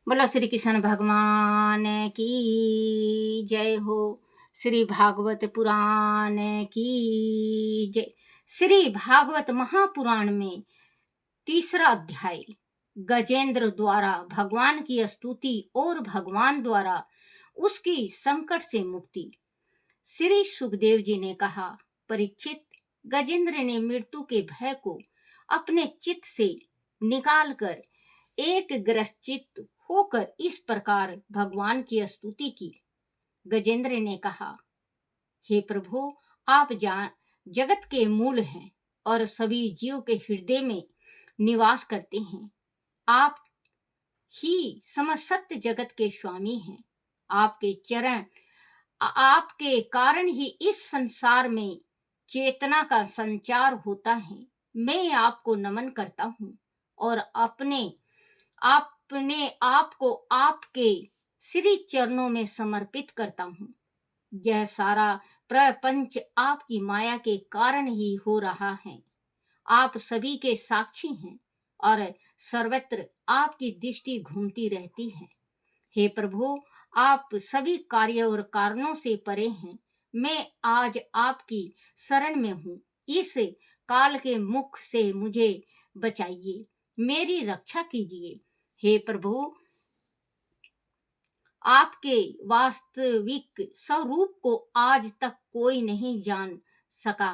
बोलो श्री कृष्ण भगवान की जय हो। श्री भागवत पुराण की जय। श्री भागवत महापुराण में तीसरा अध्याय गजेंद्र द्वारा भगवान की स्तुति और भगवान द्वारा उसकी संकट से मुक्ति। श्री सुखदेव जी ने कहा, परीक्षित, गजेंद्र ने मृत्यु के भय को अपने चित्त से निकालकर एक ग्रसित होकर इस प्रकार भगवान की स्तुति की। गजेंद्र ने कहा, हे प्रभु, आप जगत के मूल हैं और सभी जीव के हृदय में निवास करते हैं। आप ही समस्त जगत के स्वामी हैं। आपके कारण ही इस संसार में चेतना का संचार होता है। मैं आपको नमन करता हूँ और अपने आप को आपके श्री चरणों में समर्पित करता हूँ। यह सारा प्रपंच आपकी माया के कारण ही हो रहा है। आप सभी के साक्षी हैं और सर्वत्र आपकी दृष्टि घूमती रहती है। हे प्रभु, आप सभी कार्य और कारणों से परे हैं। मैं आज आपकी शरण में हूँ। इस काल के मुख से मुझे बचाइए, मेरी रक्षा कीजिए। हे प्रभु, आपके वास्तविक स्वरूप को आज तक कोई नहीं जान सका।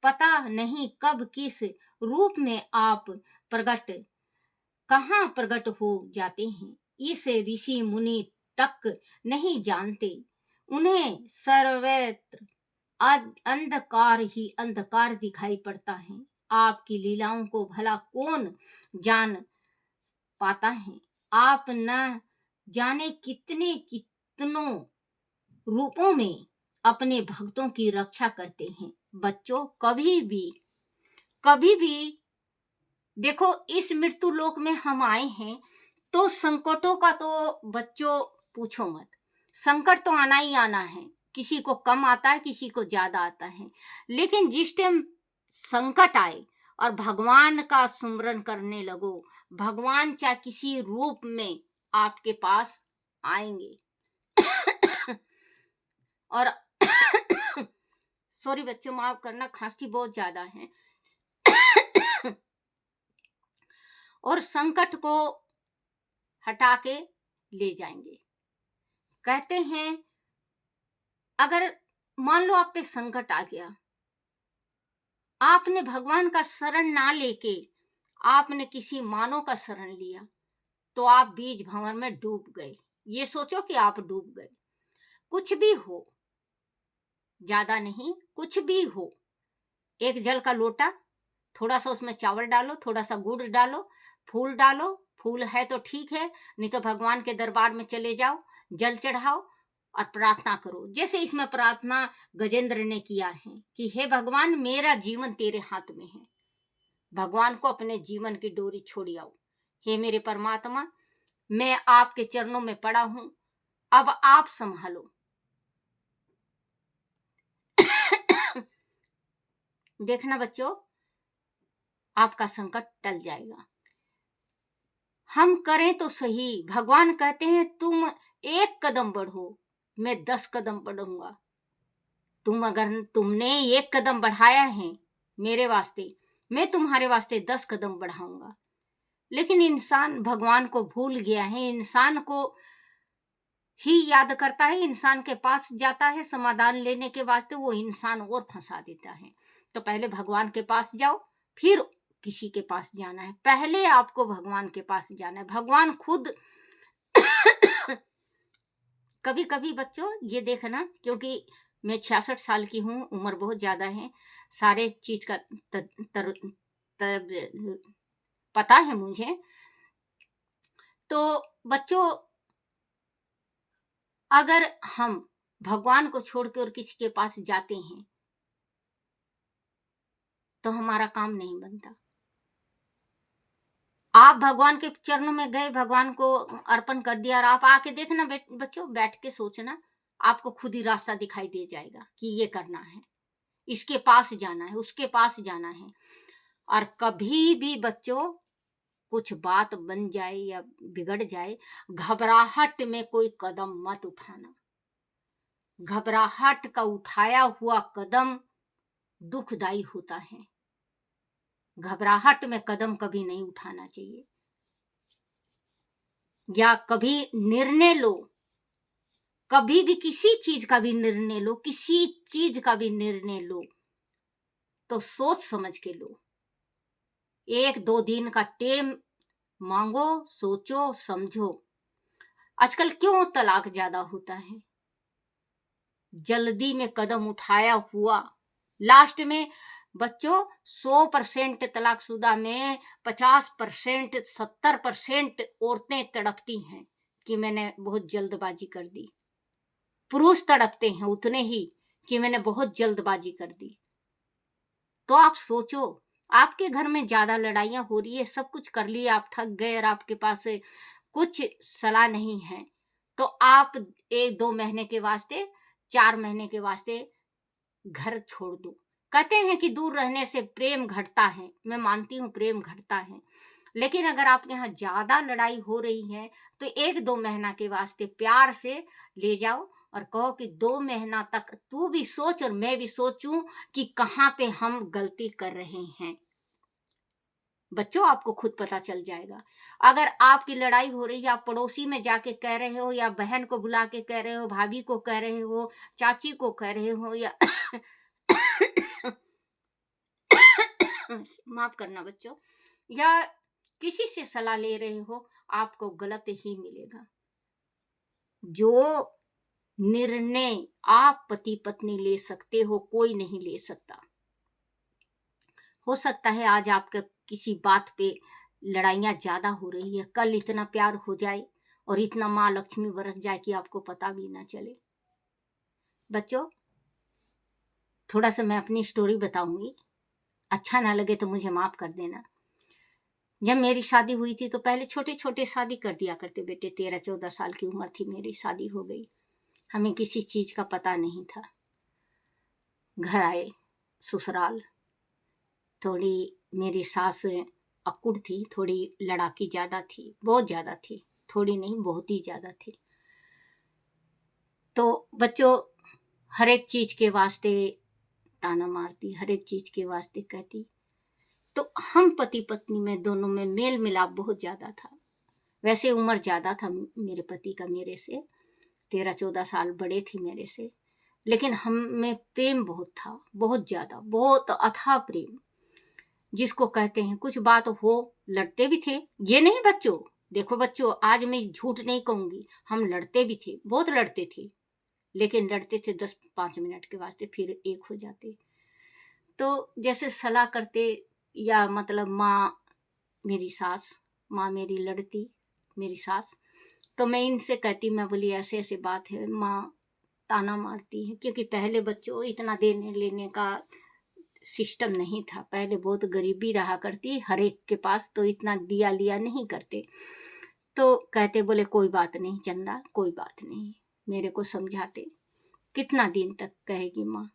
पता नहीं कब किस रूप में आप कहाँ प्रकट हो जाते हैं। इस ऋषि मुनि तक नहीं जानते। उन्हें सर्वत्र अंधकार ही अंधकार दिखाई पड़ता है। आपकी लीलाओं को भला कौन जान पाता है। आप न जाने कितनों रूपों में अपने भक्तों की रक्षा करते हैं। बच्चों, कभी भी देखो, इस मृत्यु लोक में हम आए हैं तो संकटों का तो बच्चों पूछो मत। संकट तो आना ही आना है। किसी को कम आता है, किसी को ज्यादा आता है। लेकिन जिस टाइम संकट आए और भगवान का सुमरन करने लगो, भगवान चाहे किसी रूप में आपके पास आएंगे। और सॉरी बच्चों, माफ करना, खांसी बहुत ज्यादा है। और संकट को हटा के ले जाएंगे। कहते हैं, अगर मान लो आप पे संकट आ गया, आपने भगवान का शरण ना लेके आपने किसी मानव का शरण लिया, तो आप बीज भंवर में डूब गए। ये सोचो कि आप डूब गए। कुछ भी हो, ज्यादा नहीं, कुछ भी हो, एक जल का लोटा, थोड़ा सा उसमें चावल डालो, थोड़ा सा गुड़ डालो, फूल डालो। फूल है तो ठीक है, नहीं तो भगवान के दरबार में चले जाओ, जल चढ़ाओ और प्रार्थना करो। जैसे इसमें प्रार्थना गजेंद्र ने किया है कि हे भगवान, मेरा जीवन तेरे हाथ में है। भगवान को अपने जीवन की डोरी छोड़ आओ। हे मेरे परमात्मा, मैं आपके चरणों में पड़ा हूं, अब आप संभालो। देखना बच्चों, आपका संकट टल जाएगा। हम करें तो सही। भगवान कहते हैं, तुम एक कदम बढ़ो, मैं 10 कदम बढ़ूंगा। अगर तुमने एक कदम बढ़ाया है मेरे वास्ते, मैं तुम्हारे वास्ते 10 कदम बढ़ाऊंगा। लेकिन इंसान भगवान को भूल गया है। इंसान को ही याद करता है, इंसान के पास जाता है समाधान लेने के वास्ते, वो इंसान और फंसा देता है। तो पहले भगवान के पास जाओ, फिर किसी के पास जाना है। पहले आपको भगवान के पास जाना है। भगवान खुद कभी कभी बच्चों ये देखना, क्योंकि मैं 66 साल की हूँ, उम्र बहुत ज्यादा है, सारे चीज का पता है मुझे। तो बच्चों, अगर हम भगवान को छोड़कर किसी के पास जाते हैं तो हमारा काम नहीं बनता। आप भगवान के चरणों में गए, भगवान को अर्पण कर दिया और आप आके देखना बच्चों, बैठ के सोचना, आपको खुद ही रास्ता दिखाई दे जाएगा कि ये करना है, इसके पास जाना है, उसके पास जाना है। और कभी भी बच्चों कुछ बात बन जाए या बिगड़ जाए, घबराहट में कोई कदम मत उठाना। घबराहट का उठाया हुआ कदम दुखदाई होता है। घबराहट में कदम कभी नहीं उठाना चाहिए। या कभी निर्णय लो, कभी भी किसी चीज का भी निर्णय लो, किसी चीज का भी निर्णय लो तो सोच समझ के लो। 1-2 दिन का टाइम मांगो, सोचो, समझो। आजकल क्यों तलाक ज्यादा होता है? जल्दी में कदम उठाया हुआ। लास्ट में बच्चों 100% तलाकशुदा में 50%, 70% औरतें तड़पती हैं कि मैंने बहुत जल्दबाजी कर दी। पुरुष तड़पते हैं उतने ही कि मैंने बहुत जल्दबाजी कर दी। तो आप सोचो, आपके घर में ज्यादा लड़ाइयां हो रही है, सब कुछ कर लिया, आप थक गए और आपके पास कुछ सलाह नहीं है, तो आप 1-2 महीने के वास्ते, 4 महीने के वास्ते घर छोड़ दो। कहते हैं कि दूर रहने से प्रेम घटता है, मैं मानती हूँ प्रेम घटता है, लेकिन अगर आपके यहाँ ज्यादा लड़ाई हो रही है तो 1-2 महीना के वास्ते प्यार से ले जाओ और कहो कि 2 महीना तक तू भी सोच और मैं भी सोचूं कि कहाँ पे हम गलती कर रहे हैं। बच्चों आपको खुद पता चल जाएगा। अगर आपकी लड़ाई हो रही है, आप पड़ोसी में जाके कह रहे हो या बहन को बुला के कह रहे हो, भाभी को कह रहे हो, चाची को कह रहे हो या माफ करना बच्चों, या किसी से सलाह ले रहे हो, आपको गलत ही मिलेगा। जो निर्णय आप पति पत्नी ले सकते हो, कोई नहीं ले सकता। हो सकता है आज आपके किसी बात पे लड़ाइयां ज्यादा हो रही है, कल इतना प्यार हो जाए और इतना माँ लक्ष्मी बरस जाए कि आपको पता भी ना चले। बच्चों थोड़ा सा मैं अपनी स्टोरी बताऊंगी, अच्छा ना लगे तो मुझे माफ कर देना। जब मेरी शादी हुई थी तो पहले छोटे छोटे शादी कर दिया करते बेटे। 13-14 साल की उम्र थी, मेरी शादी हो गई। हमें किसी चीज का पता नहीं था। घर आए ससुराल, थोड़ी मेरी सास अक्कुड़ थी, थोड़ी लड़ाकी ज्यादा थी, बहुत ज्यादा थी, थोड़ी नहीं बहुत ही ज्यादा थी। तो बच्चों हर एक चीज के वास्ते ताना मारती, हर एक चीज के वास्ते कहती। तो हम पति पत्नी में दोनों में मेल मिलाप बहुत ज्यादा था। वैसे उम्र ज्यादा था मेरे पति का मेरे से, 13-14 साल बड़े थे मेरे से, लेकिन हम में प्रेम बहुत था, बहुत ज्यादा, बहुत अथाह प्रेम जिसको कहते हैं। कुछ बात हो लड़ते भी थे, ये नहीं बच्चों, देखो बच्चों आज मैं झूठ नहीं कहूंगी, हम लड़ते भी थे, बहुत लड़ते थे, लेकिन लड़ते थे 10-5 मिनट के वास्ते, फिर एक हो जाते। तो जैसे सलाह करते या मतलब मेरी सास माँ मेरी लड़ती, मेरी सास, तो मैं इनसे कहती, मैं बोली ऐसे ऐसे बात है, माँ ताना मारती है, क्योंकि पहले बच्चों इतना देने लेने का सिस्टम नहीं था, पहले बहुत गरीबी रहा करती हर एक के पास, तो इतना दिया लिया नहीं करते। तो कहते बोले कोई बात नहीं चंदा, कोई बात नहीं, मेरे को समझाते। कितना दिन तक कहेगी माँ,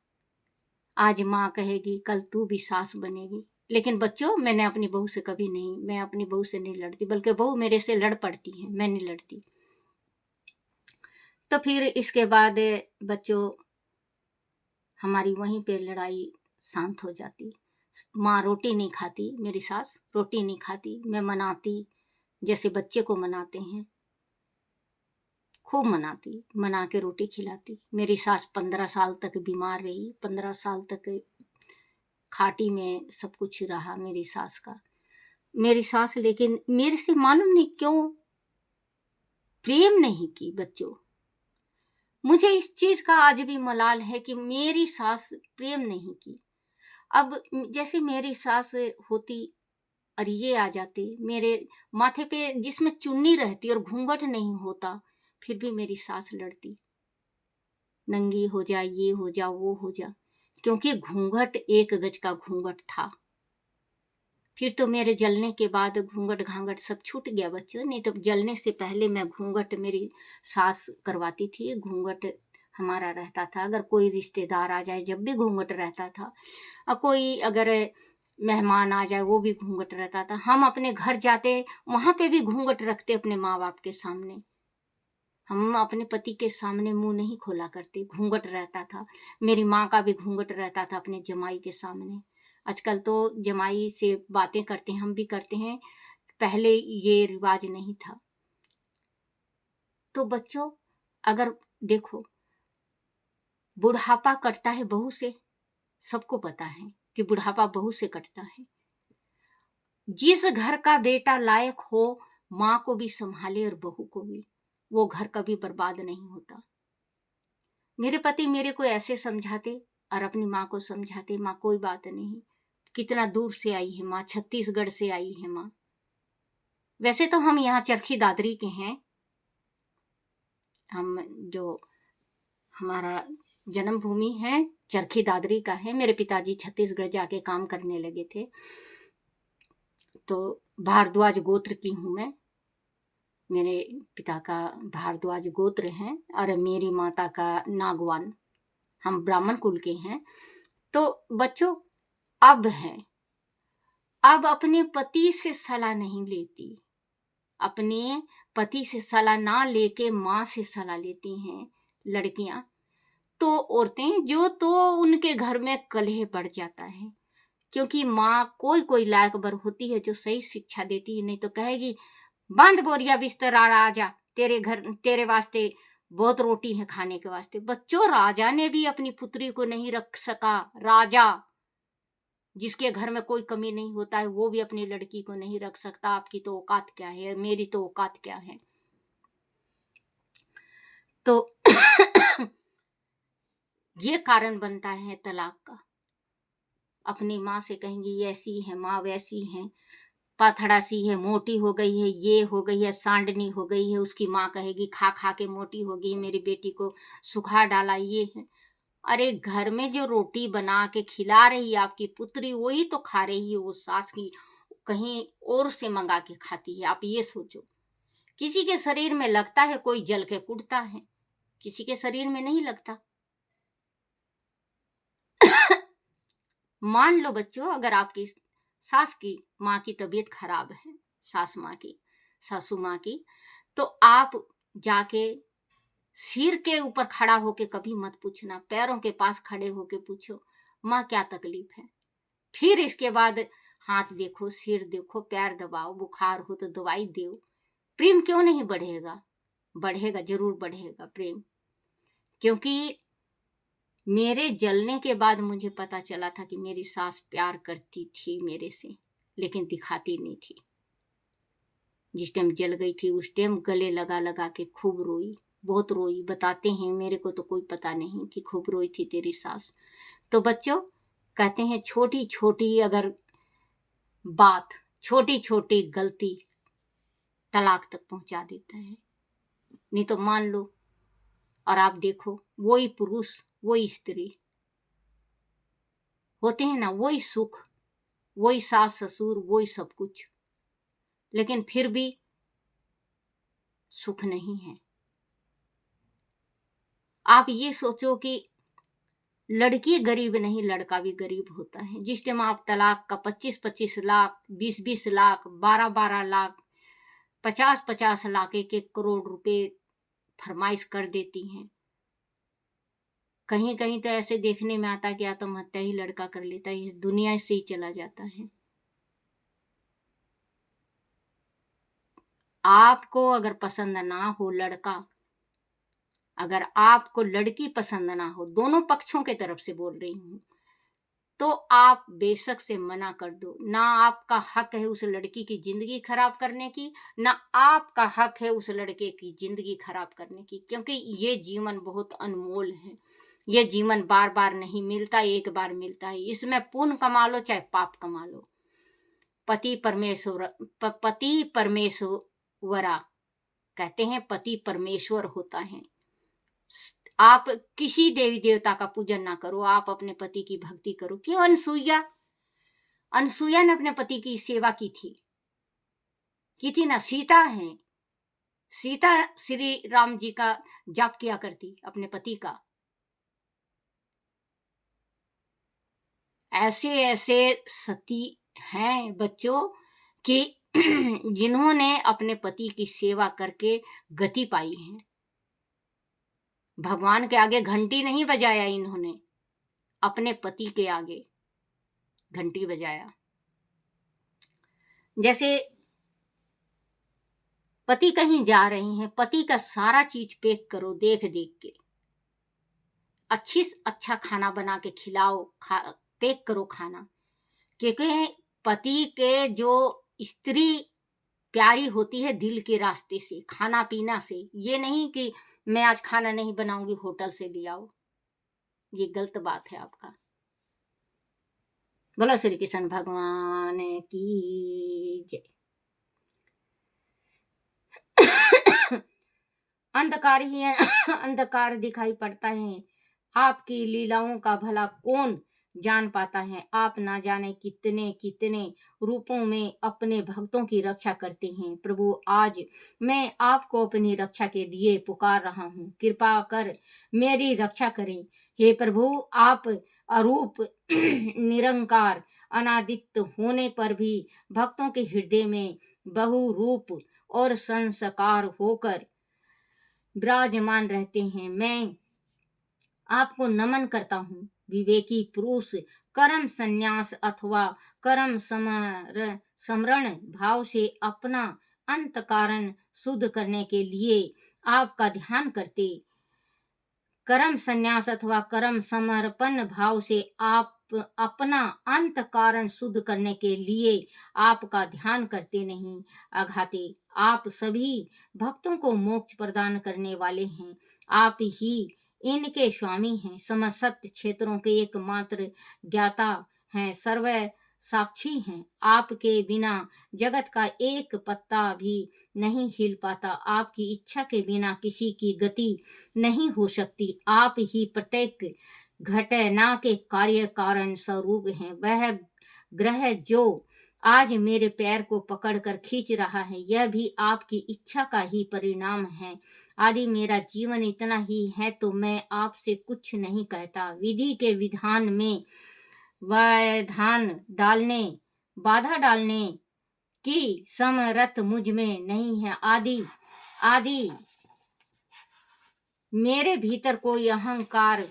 आज माँ कहेगी कल तू भी सास बनेगी। लेकिन बच्चों मैंने अपनी बहू से कभी नहीं, मैं अपनी बहू से नहीं लड़ती, बल्कि बहू मेरे से लड़ पड़ती है, मैं नहीं लड़ती। तो फिर इसके बाद बच्चों हमारी वहीं पे लड़ाई शांत हो जाती। माँ रोटी नहीं खाती, मेरी सास रोटी नहीं खाती, मैं मनाती जैसे बच्चे को मनाते हैं, खूब मनाती, मना के रोटी खिलाती। मेरी सास 15 साल तक बीमार रही, 15 साल तक खाटी में सब कुछ रहा मेरी सास का। मेरी सास लेकिन मेरे से मालूम नहीं क्यों प्रेम नहीं की बच्चों। मुझे इस चीज का आज भी मलाल है कि मेरी सास प्रेम नहीं की। अब जैसे मेरी सास होती और ये आ जाते मेरे माथे पे जिसमें चुन्नी रहती और घूंघट नहीं होता, फिर भी मेरी सास लड़ती, नंगी हो जा, ये हो जा, वो हो जा, क्योंकि घूंघट 1 गज का घूंघट था। फिर तो मेरे जलने के बाद घूंघट घांघट सब छूट गया बच्चों, नहीं तो जलने से पहले मैं घूंघट मेरी सास करवाती थी। घूंघट हमारा रहता था, अगर कोई रिश्तेदार आ जाए जब भी घूंघट रहता था। और कोई अगर मेहमान आ जाए वो भी घूंघट रहता था। हम अपने घर जाते वहां पे भी घूंघट रखते अपने माँ बाप के सामने। हम अपने पति के सामने मुंह नहीं खोला करते, घूंघट रहता था। मेरी माँ का भी घूंघट रहता था अपने जमाई के सामने। आजकल तो जमाई से बातें करते हैं, हम भी करते हैं, पहले ये रिवाज नहीं था। तो बच्चों, अगर देखो, बुढ़ापा कटता है बहू से, सबको पता है कि बुढ़ापा बहू से कटता है। जिस घर का बेटा लायक हो, माँ को भी संभाले और बहू को भी, वो घर कभी बर्बाद नहीं होता। मेरे पति मेरे को ऐसे समझाते और अपनी माँ को समझाते, माँ कोई बात नहीं, कितना दूर से आई है माँ, छत्तीसगढ़ से आई है माँ। वैसे तो हम यहाँ चरखी दादरी के हैं, हम जो हमारा जन्मभूमि है चरखी दादरी का है। मेरे पिताजी छत्तीसगढ़ जाके काम करने लगे थे। तो भारद्वाज गोत्र की हूँ मैं, मेरे पिता का भारद्वाज गोत्र है और मेरी माता का नागवान, हम ब्राह्मण कुल के हैं। तो बच्चों, अब अपने पति से सलाह नहीं लेती, अपने पति से सलाह ना लेके माँ से सलाह लेती हैं लड़कियां। तो औरतें जो, तो उनके घर में कलह बढ़ जाता है, क्योंकि माँ कोई लायक बर होती है जो सही शिक्षा देती है। नहीं तो कहेगी बांध बोरिया बिस्तर आ जा, तेरे घर तेरे वास्ते बहुत रोटी है खाने के वास्ते। बच्चों, राजा ने भी अपनी पुत्री को नहीं रख सका। राजा जिसके घर में कोई कमी नहीं होता है, वो भी अपनी लड़की को नहीं रख सकता। आपकी तो औकात क्या है, मेरी तो औकात क्या है। तो ये कारण बनता है तलाक का। अपनी माँ से कहेंगी ये ऐसी है माँ, वैसी है, पाथड़ा सी है, मोटी हो गई है, ये हो गई है, सांडनी हो गई है। उसकी माँ कहेगी खा खा के मोटी हो गई, मेरी बेटी को सुखा डाला, ये है। अरे घर में जो रोटी बना के खिला रही है आपकी पुत्री, वही तो खा रही है वो सास की कहीं और से मंगा के खाती है। आप ये सोचो, किसी के शरीर में लगता है, कोई जल के कुटता है, किसी के शरीर में नहीं लगता। मान लो बच्चों, अगर आपकी सास की माँ की तबीयत खराब है, सास माँ की, सासू माँ की, तो आप जाके सिर के ऊपर खड़ा होके कभी मत पूछना, पैरों के पास खड़े होके पूछो माँ क्या तकलीफ है। फिर इसके बाद हाथ देखो, सिर देखो, पैर दबाओ, बुखार हो तो दवाई दो। प्रेम क्यों नहीं बढ़ेगा? बढ़ेगा, जरूर बढ़ेगा प्रेम। क्योंकि मेरे जलने के बाद मुझे पता चला था कि मेरी सास प्यार करती थी मेरे से, लेकिन दिखाती नहीं थी। जिस टाइम जल गई थी उस टाइम गले लगा लगा के खूब रोई, बहुत रोई। बताते हैं, मेरे को तो कोई पता नहीं कि खूब रोई थी तेरी सास। तो बच्चों, कहते हैं छोटी छोटी अगर बात, छोटी छोटी गलती तलाक तक पहुंचा देता है। नहीं तो मान लो, और आप देखो, वही पुरुष वही स्त्री होते हैं ना, वही सुख, वही सास ससुर, वही सब कुछ, लेकिन फिर भी सुख नहीं है। आप ये सोचो कि लड़की गरीब नहीं, लड़का भी गरीब होता है। जिस टाइम आप तलाक का 25-25 लाख, 20-20 लाख, 12-12 लाख, 50-50 लाख, 1-1 करोड़ रुपए फरमाइश कर देती हैं। कहीं कहीं तो ऐसे देखने में आता है कि आत्महत्या ही लड़का कर लेता है, इस दुनिया से ही चला जाता है। आपको अगर पसंद ना हो लड़का, अगर आपको लड़की पसंद ना हो, दोनों पक्षों के तरफ से बोल रही हूं, तो आप बेशक से मना कर दो। ना आपका हक है उस लड़की की जिंदगी खराब करने की, ना आपका हक है उस लड़के की जिंदगी खराब करने की, क्योंकि ये जीवन बहुत अनमोल है। ये जीवन बार बार नहीं मिलता, एक बार मिलता है। इसमें पुण्य कमा लो चाहे पाप कमा लो। पति परमेश्वरा कहते हैं, पति परमेश्वर होता है। आप किसी देवी देवता का पूजन ना करो, आप अपने पति की भक्ति करो। क्यों? अनसुईया ने अपने पति की सेवा की थी ना। सीता है, सीता श्री राम जी का जाप किया करती अपने पति का। ऐसे ऐसे सती हैं बच्चों कि जिन्होंने अपने पति की सेवा करके गति पाई है। भगवान के आगे घंटी नहीं बजाया इन्होंने, अपने पति के आगे घंटी बजाया। जैसे पति कहीं जा रहे हैं, पति का सारा चीज पैक करो, देख देख के अच्छा खाना बना के खिलाओ, पैक करो खाना, क्योंकि पति के जो स्त्री प्यारी होती है दिल के रास्ते से, खाना पीना से। ये नहीं कि मैं आज खाना नहीं बनाऊंगी, होटल से ले आओ, ये गलत बात है आपका। बोलो श्री कृष्ण भगवान की जय। अंधकार ही है, अंधकार दिखाई पड़ता है, आपकी लीलाओं का भला कौन जान पाता है। आप ना जाने कितने कितने रूपों में अपने भक्तों की रक्षा करते हैं। प्रभु आज मैं आपको अपनी रक्षा के लिए पुकार रहा हूँ, कृपा कर मेरी रक्षा करें। हे प्रभु, आप अरूप निरंकार अनादित्य होने पर भी भक्तों के हृदय में बहुरूप और संस्कार होकर विराजमान रहते हैं। मैं आपको नमन करता हूँ। विवेकी पुरुष कर्म संन्यास अथवा कर्म समरण भाव से अपना अंतःकरण शुद्ध करने के लिए आपका ध्यान करते, कर्म संन्यास अथवा कर्म समर्पण भाव से आप अपना अंतःकरण शुद्ध करने के लिए आपका ध्यान करते नहीं अघाते। आप सभी भक्तों को मोक्ष प्रदान करने वाले हैं। आप ही इनके स्वामी हैं, समस्त क्षेत्रों के एकमात्र ज्ञाता हैं, सर्व साक्षी हैं। आपके बिना जगत का एक पत्ता भी नहीं हिल पाता। आपकी इच्छा के बिना किसी की गति नहीं हो सकती। आप ही प्रत्येक घटना के कार्य कारण स्वरूप हैं। वह ग्रह जो आज मेरे पैर को पकड़कर खींच रहा है, यह भी आपकी इच्छा का ही परिणाम है। आदि मेरा जीवन इतना ही है तो मैं आपसे कुछ नहीं कहता। विधि के विधान में व्यवधान डालने, बाधा डालने की समर्थ मुझ में नहीं है। आदि मेरे भीतर कोई अहंकार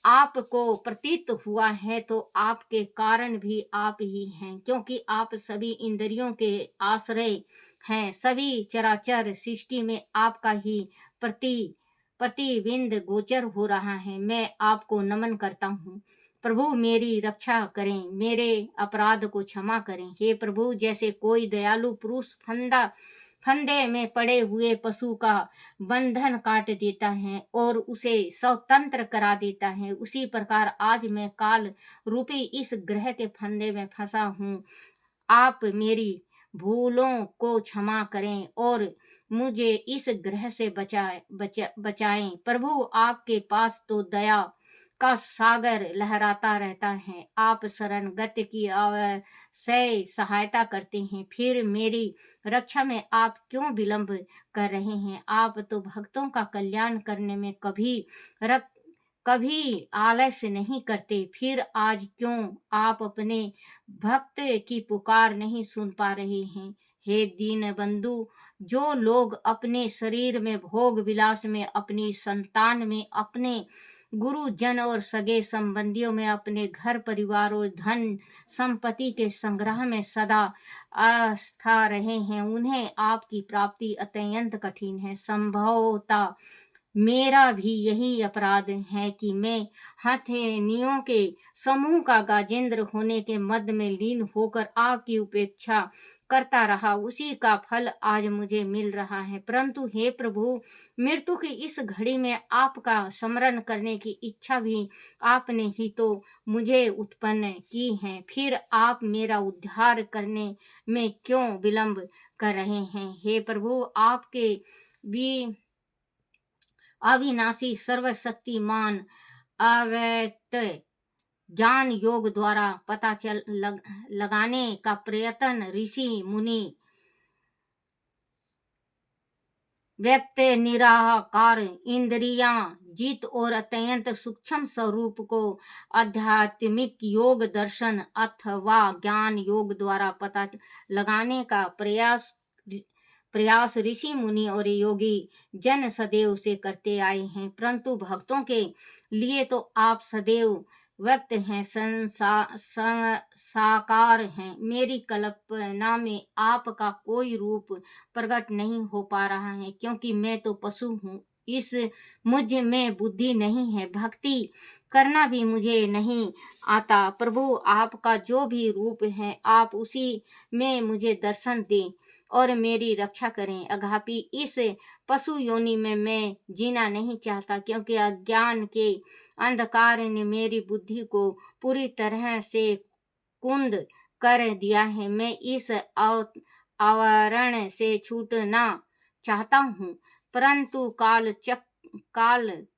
आपको प्रतीत हुआ है तो आपके कारण भी आप ही हैं, क्योंकि आप सभी इंद्रियों के आश्रय हैं। सभी चराचर सृष्टि में आपका ही प्रतिबिंब गोचर हो रहा है। मैं आपको नमन करता हूँ। प्रभु मेरी रक्षा करें, मेरे अपराध को क्षमा करें। हे प्रभु, जैसे कोई दयालु पुरुष फंदे में पड़े हुए पशु का बंधन काट देता है और उसे स्वतंत्र करा देता है, उसी प्रकार आज मैं काल रूपी इस ग्रह के फंदे में फंसा हूँ। आप मेरी भूलों को क्षमा करें और मुझे इस ग्रह से बचाएं। प्रभु, आपके पास तो दया का सागर लहराता रहता है। आप शरणगत की अवश्य सहायता करते हैं, फिर मेरी रक्षा में आप क्यों विलंब कर रहे हैं। आप तो भक्तों का कल्याण करने में कभी आलस्य नहीं करते, फिर आज क्यों आप अपने भक्त की पुकार नहीं सुन पा रहे हैं। हे दीन बंधु, जो लोग अपने शरीर में भोग विलास में, अपनी संतान में, अपने गुरुजन और सगे संबंधियों में, अपने घर परिवार और धन संपत्ति के संग्रह में सदा आस्था रहे हैं, उन्हें आपकी प्राप्ति अत्यंत कठिन है। संभवतः मेरा भी यही अपराध है कि मैं हथेनियों के समूह का गाजेंद्र होने के मद में लीन होकर आपकी उपेक्षा करता रहा, उसी का फल आज मुझे मिल रहा है। परंतु हे प्रभु, मृत्यु की इस घड़ी में आपका स्मरण करने की इच्छा भी आपने ही तो मुझे उत्पन्न की है, फिर आप मेरा उद्धार करने में क्यों विलंब कर रहे हैं। हे प्रभु, आपके भी अविनाशी सर्वशक्तिमान अव्यक्त ज्ञान योग द्वारा पता लगाने का प्रयत्न ऋषि मुनि व्यक्त निराकार इंद्रियां जीत और अत्यंत सूक्ष्म स्वरूप को आध्यात्मिक योग दर्शन अथवा ज्ञान योग द्वारा पता लगाने का प्रयास ऋषि मुनि और योगी जन सदैव से करते आए हैं, परंतु भक्तों के लिए तो आप सदैव व्यक्त हैं, साकार हैं। मेरी कल्पना में आपका कोई रूप प्रकट नहीं हो पा रहा है, क्योंकि मैं तो पशु हूँ। इस मुझ में बुद्धि नहीं है, भक्ति करना भी मुझे नहीं आता। प्रभु, आपका जो भी रूप है, आप उसी में मुझे दर्शन दें और मेरी रक्षा करें। अगापि इस पशु योनि में मैं जीना नहीं चाहता, क्योंकि अज्ञान के अंधकार ने मेरी बुद्धि को पूरी तरह से कुंद कर दिया है। मैं इस आवरण से छूटना चाहता हूँ, परंतु काल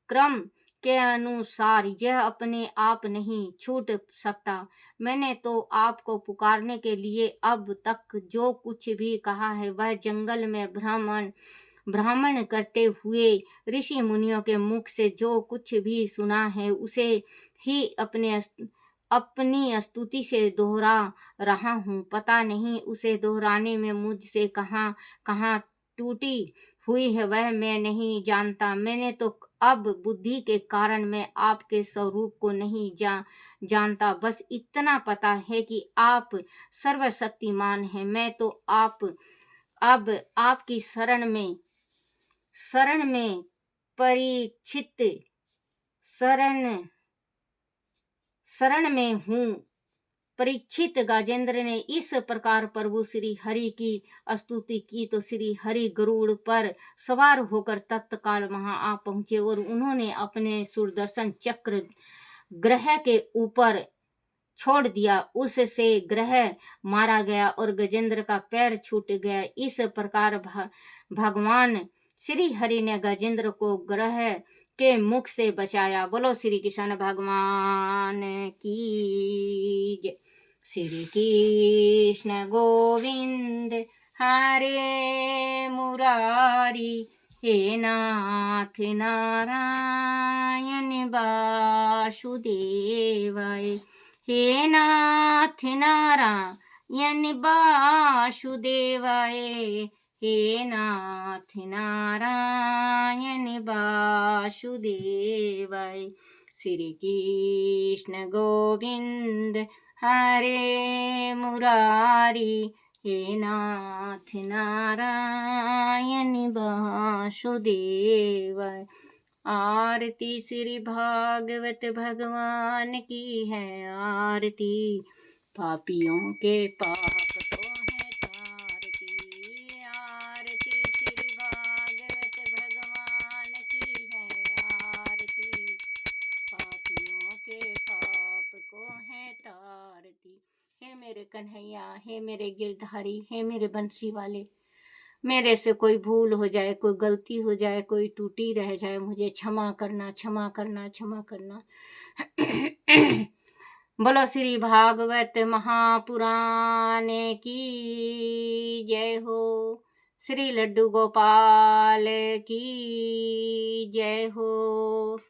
क्रम के अनुसार यह अपने आप नहीं छूट सकता। मैंने तो आपको पुकारने के लिए अब तक जो कुछ भी कहा है, वह जंगल में भ्रमण करते हुए ऋषि मुनियों के मुख से जो कुछ भी सुना है, उसे ही अपनी स्तुति से दोहरा रहा हूँ। पता नहीं उसे दोहराने में मुझसे कहाँ कहाँ टूटी हुई है, वह मैं नहीं जानता। मैंने तो अब बुद्धि के कारण मैं आपके स्वरूप को नहीं जानता। बस इतना पता है कि आप सर्वशक्तिमान हैं। मैं तो अब आपकी शरण में परीक्षित शरण में हूँ। परीक्षित गजेंद्र ने इस प्रकार प्रभु श्री हरि की स्तुति की तो श्री हरि गरुड़ पर सवार होकर तत्काल वहां आ पहुंचे और उन्होंने अपने सुदर्शन चक्र ग्रह के ऊपर छोड़ दिया। उससे ग्रह मारा गया और गजेंद्र का पैर छूट गया। इस प्रकार भगवान श्री हरि ने गजेंद्र को ग्रह के मुख से बचाया। बोलो श्री कृष्ण भगवान की जय। श्री कृष्ण गोविंद हरे मुरारी, हे नाथ नारायण वासुदेवाय, हे नाथ नारायण वासुदेवाय, हे नाथ नारायण वासुदेवाय। श्री कृष्ण गोविंद हरे मुरारी, हे नाथ नारायण वासुदेवाय। आरती श्री भागवत भगवान की है, आरती पापियों के पाप को है तारती। आरती श्री भागवत भगवान की है, आरती पापियों के पाप को है तारती। हे मेरे कन्हैया, हे मेरे गिरधारी, हे मेरे बंसी वाले, मेरे से कोई भूल हो जाए, कोई गलती हो जाए, कोई टूटी रह जाए, मुझे क्षमा करना, क्षमा करना, क्षमा करना। बोलो श्री भागवत महापुराण की जय हो। श्री लड्डू गोपाल की जय हो।